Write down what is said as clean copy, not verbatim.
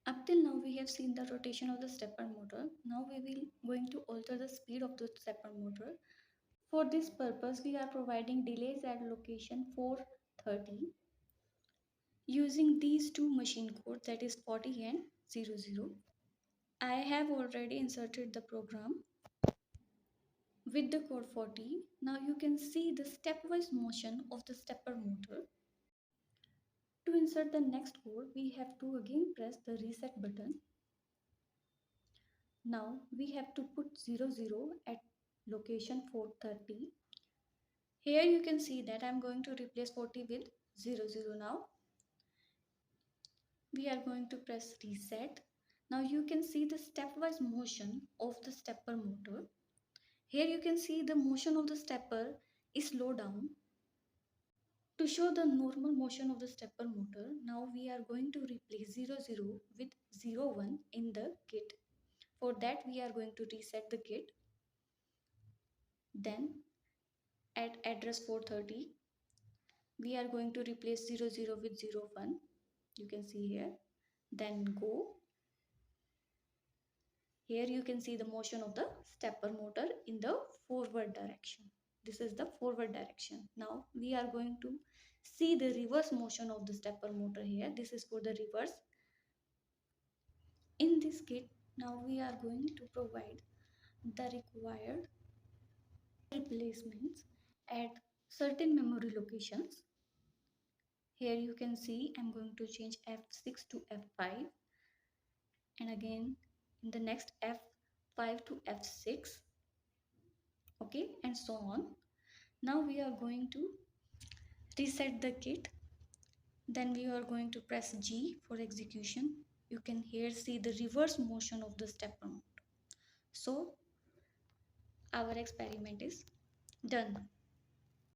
Up till now we have seen the rotation of the stepper motor. Now we will going to alter the speed of the stepper motor. For this purpose we are providing delays at location 430 using these two machine codes, that is 40 and 00. I have already inserted the program with the code 40. Now you can see the stepwise motion of the stepper motor. To insert the next code, we have to again press the reset button. Now we have to put 00 at location 430. Here you can see that I am going to replace 40 with 00 now. We are going to press reset. Now you can see the stepwise motion of the stepper motor. Here you can see the motion of the stepper is slow down. To show the normal motion of the stepper motor, now we are going to replace 00 with 01 in the kit. For that we are going to reset the kit. Then at address 430, we are going to replace 00 with 01. You can see here. Then go. Here you can see the motion of the stepper motor in the forward direction. This is the forward direction. Now we are going to see the reverse motion of the stepper motor here. This is for the reverse. In this kit, now we are going to provide the required replacements at certain memory locations. Here you can see I'm going to change F6 to F5 and again in the next F5 to F6, okay, and so on. Now we are going to reset the kit. Then we are going to press G for execution. You can here see the reverse motion of the stepper motor. So our experiment is done.